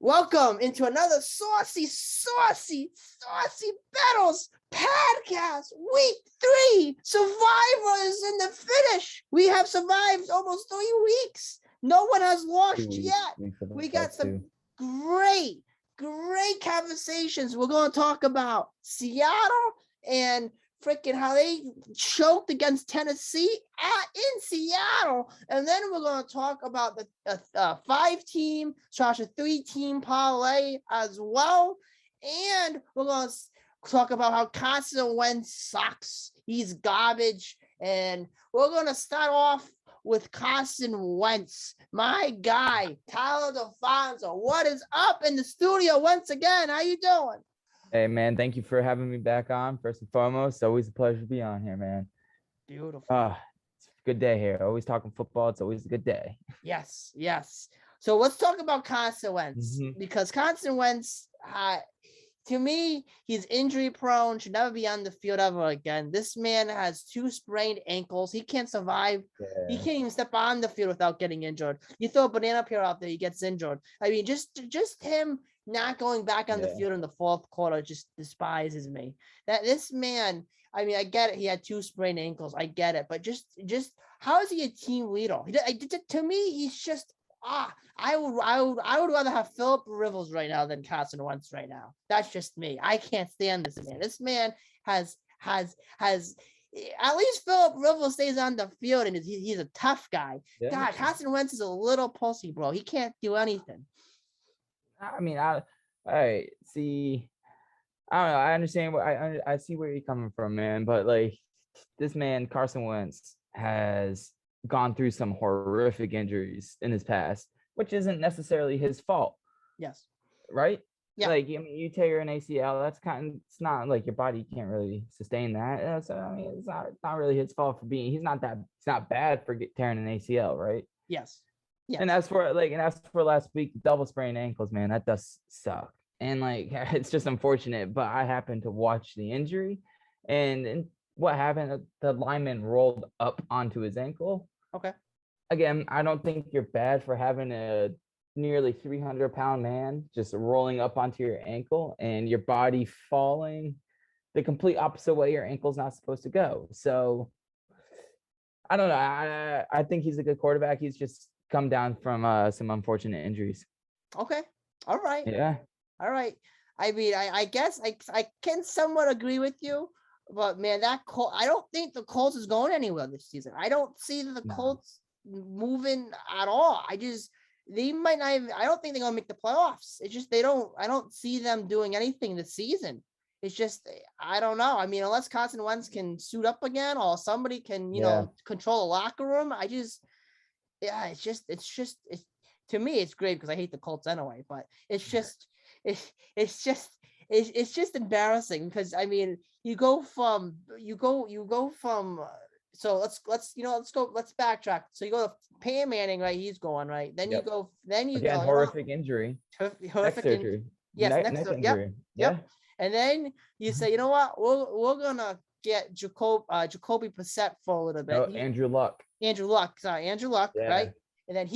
Welcome into another saucy battles podcast. Week 3, survivors in the finish. We have survived almost 3 weeks. No one has lost yet. We got some great conversations. We're going to talk about Seattle and freaking how they choked against Tennessee in Seattle. And then we're going to talk about the 5-team / a 3-team parlay as well. And we're going to talk about how Carson Wentz sucks. He's garbage. And we're going to start off with Carson Wentz, my guy, Tyler DeFonso. What is up in the studio once again? How you doing? Hey, man, thank you for having me back on. First and foremost, it's always a pleasure to be on here, man. Beautiful. It's a good day here. Always talking football. It's always a good day. Yes. So let's talk about Carson Wentz, because Carson Wentz, to me, he's injury prone, should never be on the field ever again. This man has 2 sprained ankles. He can't survive. Yeah. He can't even step on the field without getting injured. You throw a banana peel out there, he gets injured. I mean, just him not going back on the field in the 4th quarter just despises me. That this man, I mean, I get it. He had 2 sprained ankles. I get it. But just how is he a team leader? To me, he's just I would rather have Philip Rivers right now than Carson Wentz right now. That's just me. I can't stand this man. This man has at least Philip Rivers stays on the field and he's a tough guy. Yeah. God, Carson Wentz is a little pussy, bro. He can't do anything. I mean, I see. I don't know. I understand I see where you're coming from, man. But like, this man, Carson Wentz, has gone through some horrific injuries in his past, which isn't necessarily his fault. Yes. Right? Yeah. Like, I mean, you tear an ACL, it's not like your body can't really sustain that. So, I mean, it's not really his fault for being, it's not bad for tearing an ACL, right? Yes. And as for last week, double sprained ankles, man, that does suck. And like, it's just unfortunate, but I happened to watch the injury and what happened, the lineman rolled up onto his ankle. Okay. Again, I don't think you're bad for having a nearly 300-pound man just rolling up onto your ankle and your body falling the complete opposite way your ankle's not supposed to go. So I don't know. I think he's a good quarterback. He's just come down from some unfortunate injuries. Okay. All right. Yeah. All right. I mean, I guess I can somewhat agree with you. But man, I don't think the Colts is going anywhere this season. I don't see the Colts moving at all. They might not even, I don't think they're gonna make the playoffs. It's just I don't see them doing anything this season. It's just, I don't know. I mean, unless Carson Wentz can suit up again or somebody can, control the locker room. It's to me, it's great because I hate the Colts anyway, but it's just embarrassing because I mean, let's backtrack. So you go to Peyton Manning, right? He's going right. Then you go horrific injury. Horrific surgery. Yes, next injury. Yep. And then you say, you know what? We're gonna get Jacoby Brissett for a little bit. Andrew Luck, right? And then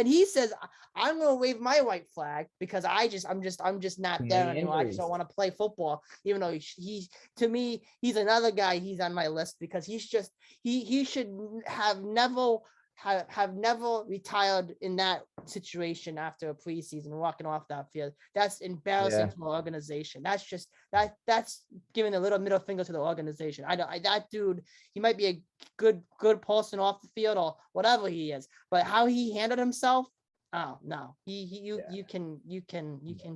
he says, I'm gonna wave my white flag because I'm just not there anymore. I just don't want to play football. Even though he's to me, he's another guy. He's on my list because he should have never retired in that situation after a preseason walking off that field. That's embarrassing to the organization. That's giving a little middle finger to the organization. That dude, he might be a good person off the field or whatever he is, but how he handled himself, oh no, you can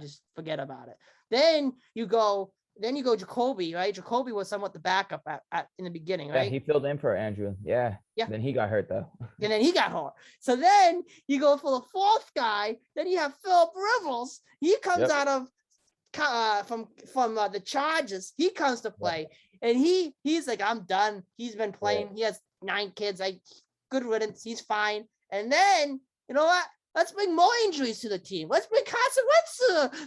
just forget about it. Then you go Jacoby, right? Jacoby was somewhat the backup at in the beginning, right? Yeah, he filled in for Andrew. Yeah. Then he got hurt though. And then he got hurt. So then you go for the 4th guy. Then you have Philip Rivers. He comes out of from the Chargers. He comes to play, and he's like, I'm done. He's been playing. He has 9 kids. Good riddance. He's fine. And then you know what? Let's bring more injuries to the team. Let's bring Carson Wentz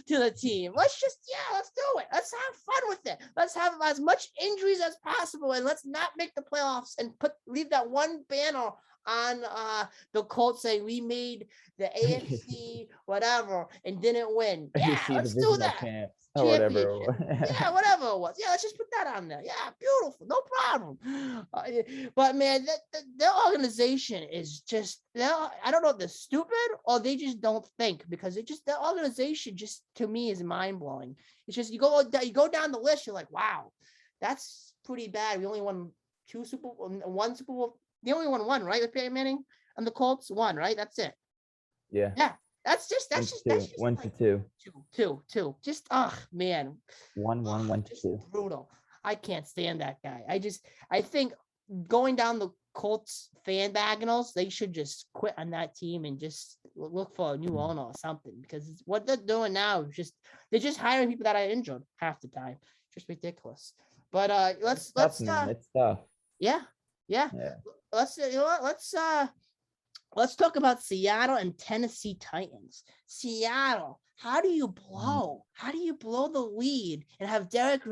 to the team. Let's do it. Let's have fun with it. Let's have as much injuries as possible, and let's not make the playoffs and leave that one banner on the Colts saying we made the AFC whatever and didn't win. Yeah, AFC let's do divisional that. champs or whatever. Championship. Yeah, whatever it was. Yeah, let's just put that on there. Yeah, beautiful. No problem. But man, their organization is just, I don't know if they're stupid or they just don't think, because their organization just, to me, is mind blowing. It's just, you go down the list, you're like, wow, that's pretty bad. We only won one Super Bowl. They only won one, right? With Peyton Manning and the Colts, one, right? That's it. Yeah. Yeah. That's just one like to two. Just man. 1 to 2. Brutal. I can't stand that guy. I think going down the Colts fan diagonals, they should just quit on that team and just look for a new owner or something, because what they're doing now is they're just hiring people that are injured half the time. Just ridiculous. But let's it's tough. Yeah. Let's talk about Seattle and Tennessee Titans. Seattle, how do you blow the lead and have Derrick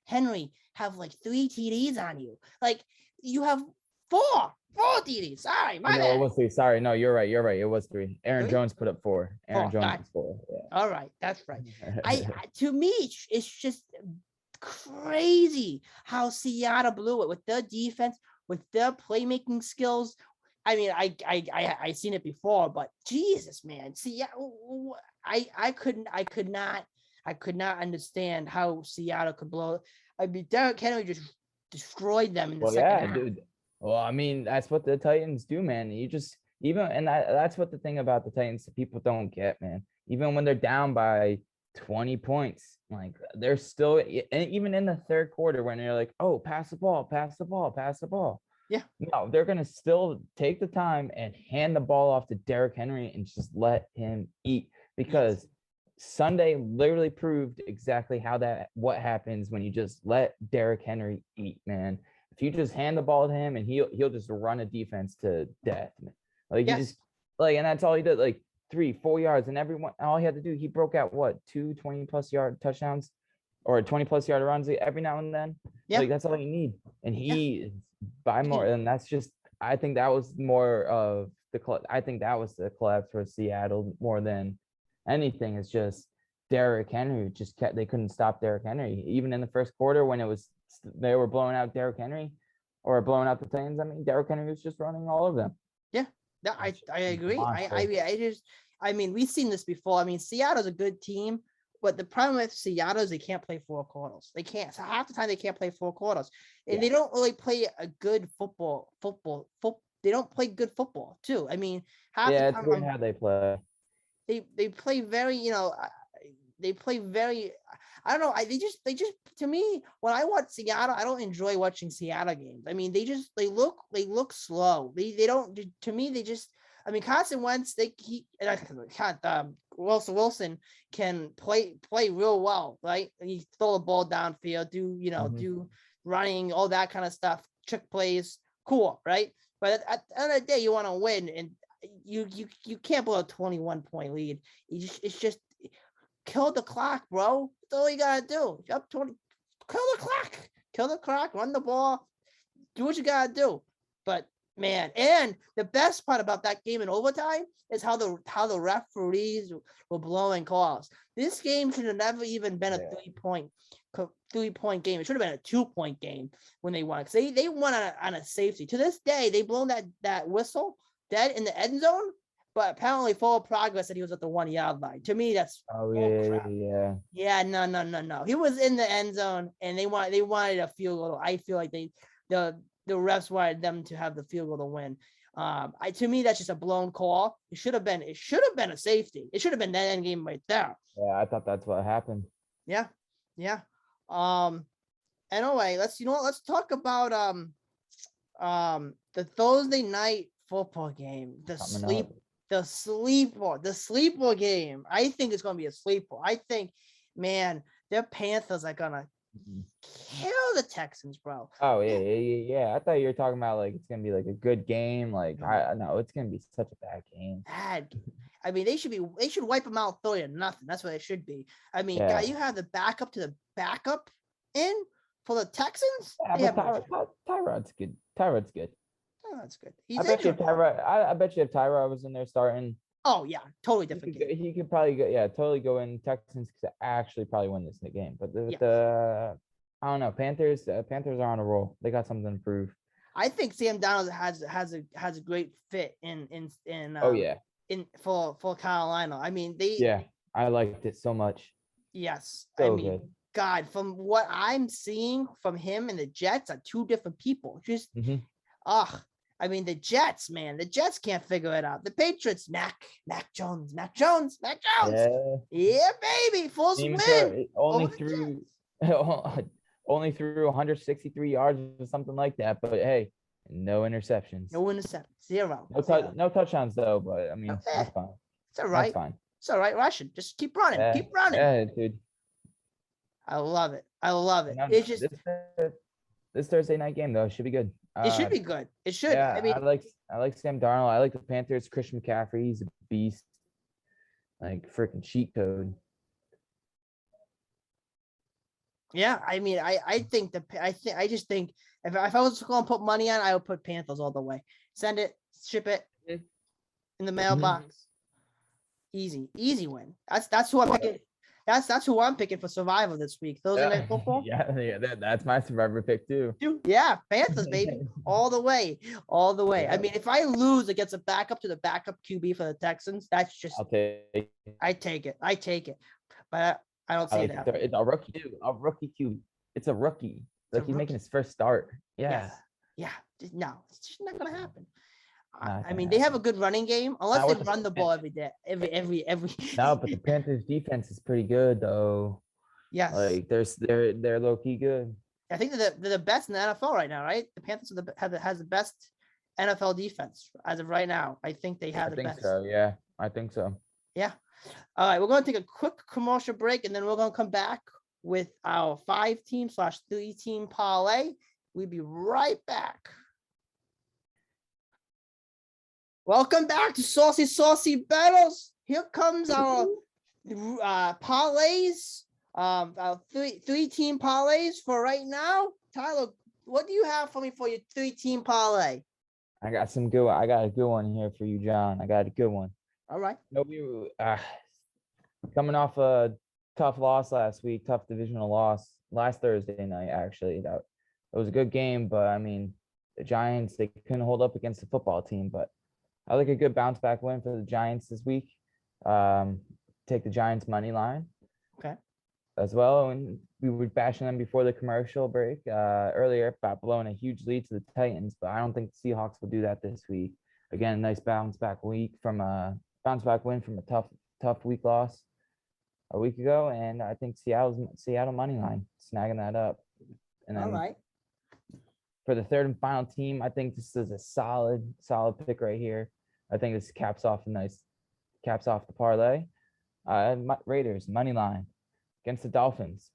Henry have like 3 TDs on you? Like, you have four TDs. Sorry, my bad. It was 3. Sorry, no, you're right. It was 3. Aaron Jones put up 4. Aaron Jones was 4. Yeah. All right, that's right. To me, it's just crazy how Seattle blew it with their defense, with their playmaking skills. I mean, I seen it before, but Jesus, man, Seattle. I could not understand how Seattle could blow. I mean, Derrick Henry just destroyed them in the second half. Dude. Well, I mean, that's what the Titans do, man. You just that's what the thing about the Titans that people don't get, man. Even when they're down by 20 points, like, they're still, and even in the third quarter when they're like, oh, pass the ball. Yeah. No, they're going to still take the time and hand the ball off to Derrick Henry and just let him eat, because Sunday literally proved exactly what happens when you just let Derrick Henry eat, man. If you just hand the ball to him and he'll just run a defense to death, man. Like, he just, like, and that's all he did, like 3-4 yards, and all he had to do, he broke out 2 20+ yard touchdowns or 20+ yard runs every now and then. Yeah. Like, that's all you need. And he by more, and that's just, I think that was more of I think that was the collapse for Seattle more than anything. It's just Derrick Henry they couldn't stop Derrick Henry. Even in the first quarter when they were blowing out Derrick Henry or blowing out the Titans, I mean, Derrick Henry was just running all of them. Yeah. No, I agree. I mean, we've seen this before. I mean, Seattle's a good team, but the problem with Seattle is they can't play 4 quarters. They can't. So half the time they can't play 4 quarters, and they don't really play a good football. They don't play good football too. I mean, it's weird how they play. They play very, they play very. I don't know. They just to me, when I watch Seattle, I don't enjoy watching Seattle games. I mean, they look slow. They don't, to me, they just, I mean, Carson Wentz, Wilson can play real well, right? He throw the ball downfield, do running, all that kind of stuff, trick plays, cool, right? But at the end of the day, you want to win, and you can't blow a 21-point lead. It's just kill the clock, bro. That's all you gotta do. You're up 20, kill the clock, run the ball, do what you gotta do. But man, and the best part about that game in overtime is how the referees were blowing calls. This game should have never even been a 3-point game. It should have been a 2-point game when they won, because they won on a safety. To this day, they blown that whistle dead in the end zone, but apparently full progress that he was at the 1-yard line. To me, that's yeah. No. He was in the end zone, and they wanted a field goal. I feel like the refs wanted them to have the field goal to win. To me, that's just a blown call. It should have been a safety. It should have been that end game right there. Yeah, I thought that's what happened. Yeah. Anyway, let's talk about the Thursday night football game. The sleeper game. I think it's gonna be a sleeper. I think, man, their Panthers are gonna kill the Texans, bro. Oh yeah. I thought you were talking about like it's gonna be like a good game. Like, I know it's gonna be such a bad game. I mean, they should wipe them out 30-0. That's what it should be. I mean, you have the backup to the backup in for the Texans. Yeah, but Tyrod's good. Oh, that's good. I bet you if Tyrod was in there starting. Oh yeah, totally different game. He could probably go, totally go in. Texans could actually probably win this game, but the I don't know. Panthers are on a roll. They got something to prove. I think Sam Darnold has a great fit in for Carolina. I mean I liked it so much. Yes, so I mean good. God, from what I'm seeing from him and the Jets are two different people. Just I mean, the Jets, man, the Jets can't figure it out. The Patriots, Mac Jones. Yeah, baby, full swing. Only threw 163 yards or something like that. But hey, no interceptions. No interceptions. Zero. No touchdowns though. But I mean, that's fine. It's all right. That's fine. It's all right, Russian. Just keep running. Keep running. Yeah, dude. I love it. It's just this Thursday night game though should be good. It should be good. It should. Yeah, I mean, I like Sam Darnold. I like the Panthers. Christian McCaffrey, he's a beast. Like freaking cheat code. Yeah, I mean, I just think if I was going to put money on, I would put Panthers all the way. Send it, ship it in the mailbox. Easy win. That's who I'm picking. That's who I'm picking for survival this week. Thursday Night Football. Yeah, that's my survivor pick too. Yeah, Panthers, baby, all the way. I mean, if I lose against a backup to the backup QB for the Texans, that's just. I take it, but I don't see that. It's a rookie QB. It's a rookie. Like he's making his first start. Yeah. No, it's just not gonna happen. I mean, they have a good running game, unless they run the ball every day, every. No, but the Panthers' defense is pretty good, though. Yes, like they're low key good. I think they're the best in the NFL right now, right? The Panthers has the best NFL defense as of right now. I think they have the best. I think so. Yeah, I think so. Yeah. All right, we're going to take a quick commercial break, and then we're going to come back with our 5-team/3-team parlay. We'll be right back. Welcome back to Saucy Battles. Here comes our parlays, our three-team parlays for right now. Tyler, what do you have for me for your 3-team parlay? I got a good one here for you, John. I got a good one. All right. Coming off a tough loss last week, tough divisional loss last Thursday night. Actually, it was a good game, but I mean, the Giants, they couldn't hold up against the football team, but I like a good bounce back win for the Giants this week. Take the Giants money line. Okay. As well. And we were bashing them before the commercial break earlier about blowing a huge lead to the Titans, but I don't think the Seahawks will do that this week. Again, a nice bounce back win from a tough week loss a week ago. And I think Seattle money line snagging that up. And then, all right. For the third and final team, I think this is a solid pick right here. I think this caps off the parlay. Raiders money line against the Dolphins.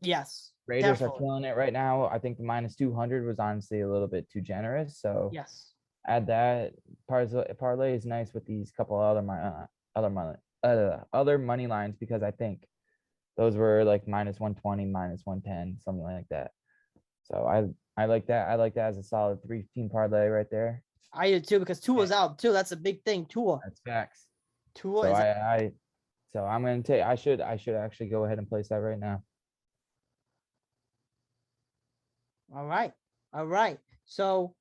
Yes. Raiders are killing it right now. I think the -200 was honestly a little bit too generous. So yes, add that. Parlay is nice with these couple other money lines, because I think those were like -120, -110, something like that. So I like that. I like that as a solid 3-team parlay right there. I do too, because Tua's out too. That's a big thing. Tua. That's facts. Tua. So I'm gonna take. I should actually go ahead and place that right now. All right. So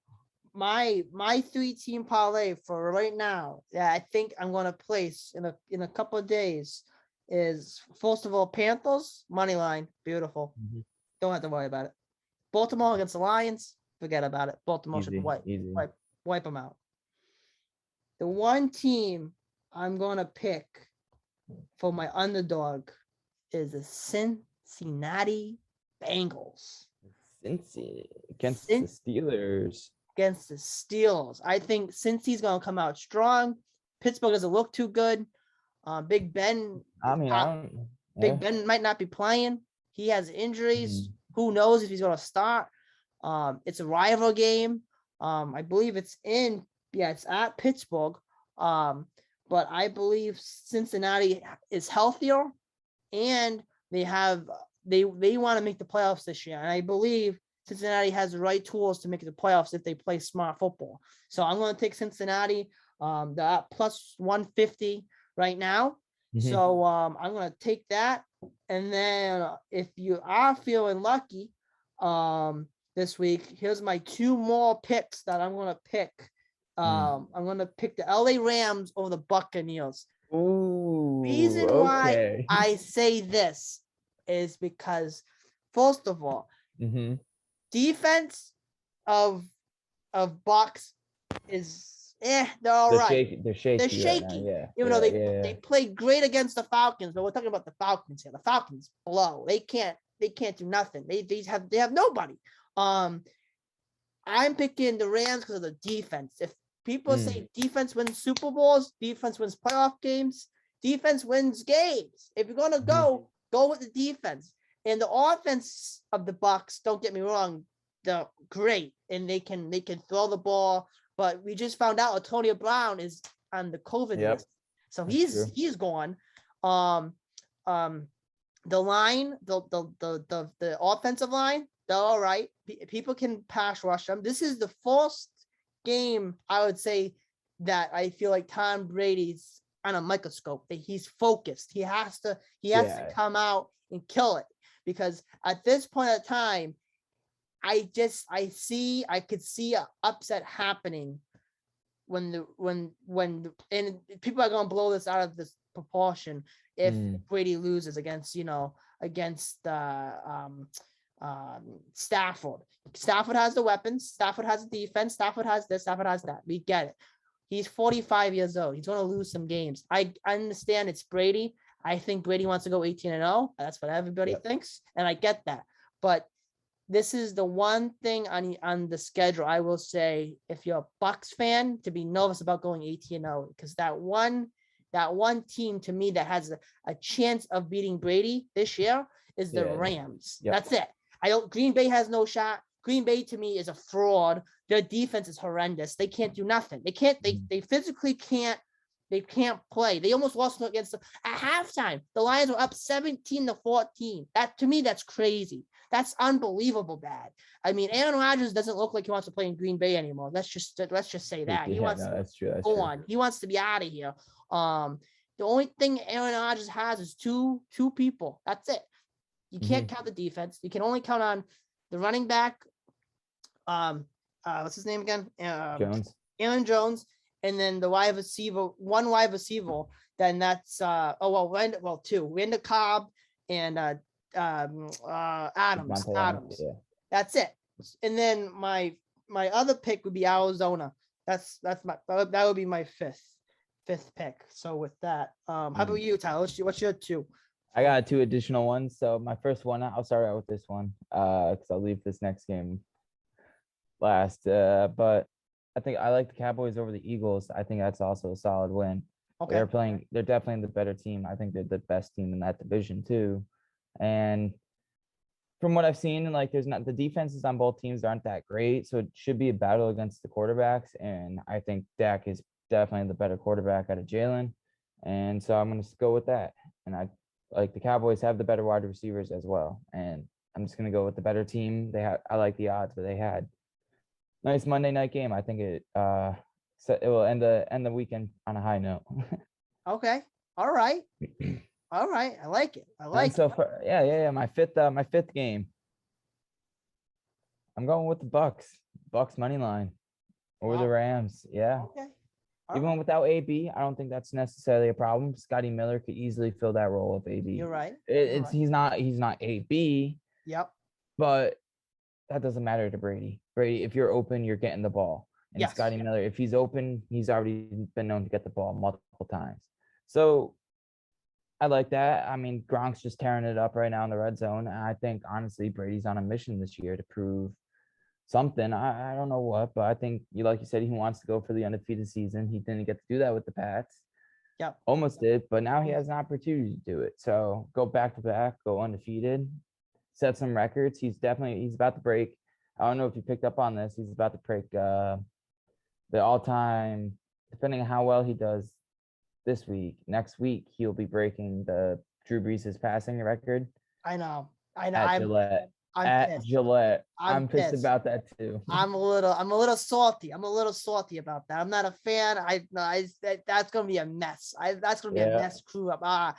my 3-team parlay for right now that I think I'm gonna place in a couple of days is, first of all, Panthers money line. Beautiful. Mm-hmm. Don't have to worry about it. Baltimore against the Lions, forget about it. Baltimore should wipe them out. The one team I'm going to pick for my underdog is the Cincinnati Bengals. Cincy against the Steelers. Against the Steelers. I think Cincy's going to come out strong. Pittsburgh doesn't look too good. Big Ben. Big Ben might not be playing. He has injuries. Who knows if he's going to start? It's a rival game. I believe it's at Pittsburgh. But I believe Cincinnati is healthier, and they want to make the playoffs this year. And I believe Cincinnati has the right tools to make it the playoffs if they play smart football. So I'm going to take Cincinnati. They're at plus 150 right now. Mm-hmm. So I'm going to take that. And then if you are feeling lucky this week, here's my 2 more picks that I'm going to pick. I'm going to pick the LA Rams over the Buccaneers. Ooh, Reason why I say this is because, first of all, defense of Bucs is they're all right. They're shaky. They're shaky. Right now. Yeah. Even though they played great against the Falcons, but we're talking about the Falcons here. The Falcons blow. They can't do nothing. They have nobody. I'm picking the Rams because of the defense. If people say defense wins Super Bowls, defense wins playoff games, defense wins games. If you're gonna go with the defense. And the offense of the Bucs, don't get me wrong, they're great and they can throw the ball. But we just found out Antonio Brown is on the COVID list, so he's gone. The line, the offensive line, they're all right. People can pass rush them. This is the first game I would say that I feel like Tom Brady's on a microscope. That he's focused. He has to come out and kill it, because at this point in time, I could see an upset happening when and people are gonna blow this out of this proportion if Brady loses against Stafford. Stafford has the weapons. Stafford has the defense. Stafford has this. Stafford has that. We get it. He's 45 years old. He's gonna lose some games. I understand it's Brady. I think Brady wants to go 18-0. That's what everybody thinks, and I get that. But this is the one thing on the schedule I will say, if you're a Bucs fan, to be nervous about going 18-0, because that one team to me that has a chance of beating Brady this year is the Rams. Yep. That's it. Green Bay has no shot. Green Bay to me is a fraud. Their defense is horrendous. They can't do nothing. They physically can't. They can't play. They almost lost against them at halftime. The Lions were up 17-14. That, to me, that's crazy. That's unbelievable bad. I mean, Aaron Rodgers doesn't look like he wants to play in Green Bay anymore. Let's just say that. That's true. Go on. He wants to be out of here. The only thing Aaron Rodgers has is two people. That's it. You can't count the defense. You can only count on the running back. What's his name again? Jones. Aaron Jones. And then the one wide receiver, then that's two. Randall Cobb and Adams. Adams. Yeah. That's it. And then my other pick would be Arizona. That would be my fifth pick. So with that, how about you, Tyler? What's your 2? I got 2 additional ones. So my first one, I'll start out with this one, because I'll leave this next game last. But I think I like the Cowboys over the Eagles. I think that's also a solid win. Okay. They're definitely the better team. I think they're the best team in that division too. And from what I've seen, like, the defenses on both teams aren't that great. So it should be a battle against the quarterbacks. And I think Dak is definitely the better quarterback out of Jalen. And so I'm going to go with that. And I like the Cowboys have the better wide receivers as well. And I'm just going to go with the better team. I like the odds, but they had nice Monday night game. I think it will end the weekend on a high note. Okay. All right. All right. I like it. My fifth game. I'm going with the Bucs. Bucs money line over the Rams. Yeah. Okay. Even without AB, I don't think that's necessarily a problem. Scotty Miller could easily fill that role of AB. You're right. He's not AB. Yep. But that doesn't matter to Brady. Brady, if you're open, you're getting the ball. And Scotty Miller, if he's open, he's already been known to get the ball multiple times. So I like that. I mean, Gronk's just tearing it up right now in the red zone. And I think, honestly, Brady's on a mission this year to prove something. I don't know what, but I think, like you said, he wants to go for the undefeated season. He didn't get to do that with the Pats. Yep. Almost did, but now he has an opportunity to do it. So go back to back, go undefeated, set some records. He's about to break. I don't know if you picked up on this. He's about to break the all-time, depending on how well he does this week. Next week, he'll be breaking the Drew Brees' passing record. I know. I'm at pissed. Gillette. I'm I'm pissed pissed. about that too. I'm a little salty. I'm a little salty about that. I'm not a fan. That's gonna be a mess. That's gonna be a mess crew up. I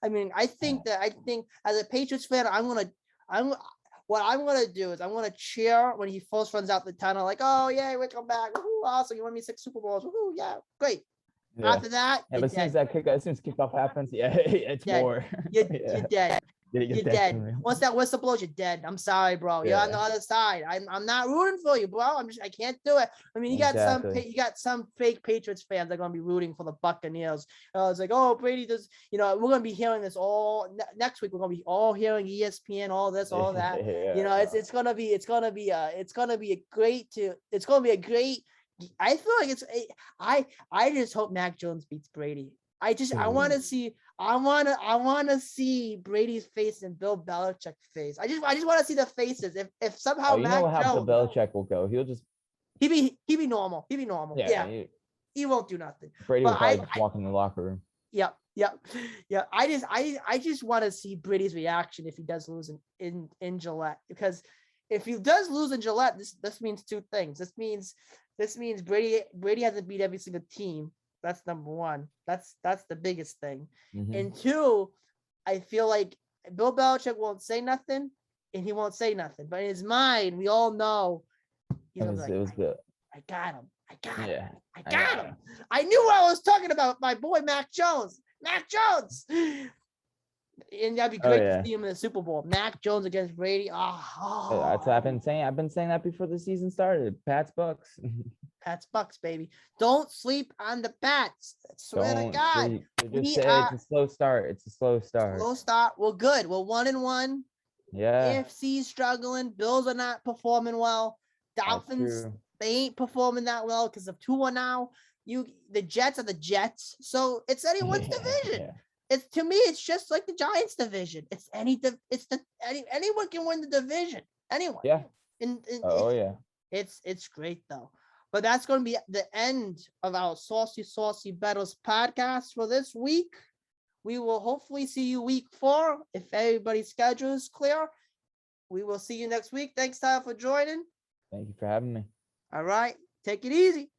mean, I think as a Patriots fan, what I'm gonna do is I'm gonna cheer when he first runs out the tunnel, like, oh yeah, we come back. Woo-hoo, awesome. You won me 6 Super Bowls. Woo-hoo, yeah, great. Yeah. After that, but as soon as kickoff happens, it's dead. war. You're dead. You're dead. Once that whistle blows, you're dead. I'm sorry, bro. You're on the other side. I'm not rooting for you, bro. I can't do it. I mean, you got some fake Patriots fans that are gonna be rooting for the Buccaneers. It's like, oh, Brady does. You know, we're gonna be hearing this all next week. We're gonna be all hearing ESPN, all this, all that. You know, it's gonna be a great. I feel like I just hope Mac Jones beats Brady. I want to see Brady's face and Bill Belichick's face. I just want to see the faces. If somehow how Bill Belichick will go. He'll just he be normal. Yeah. He won't do nothing. Brady will probably just walk in the locker room. Yeah. I just want to see Brady's reaction if he does lose in Gillette, because if he does lose in Gillette, this means 2 things. This means Brady hasn't beat every single team. That's number 1. That's the biggest thing. Mm-hmm. And 2, I feel like Bill Belichick won't say nothing, and he won't say nothing. But in his mind, we all know it was good. I got him. I got him. I knew what I was talking about. My boy Mac Jones. And that'd be great to see him in the Super Bowl. Mac Jones against Brady. That's what I've been saying. I've been saying that before the season started. Pats Bucks. Pats Bucks, baby. Don't sleep on the Pats. I swear to God. Just say it's a slow start. It's a slow start. We're good. We're 1-1. Yeah. AFC's struggling. Bills are not performing well. Dolphins, they ain't performing that well because of Tua now. The Jets are the Jets. So it's anyone's division. Yeah. To me, it's just like the Giants division. Anyone can win the division. Anyone. Yeah. It's great though. But that's going to be the end of our Saucy Battles podcast for this week. We will hopefully see you week 4 if everybody's schedule is clear. We will see you next week. Thanks, Tyler, for joining. Thank you for having me. All right. Take it easy.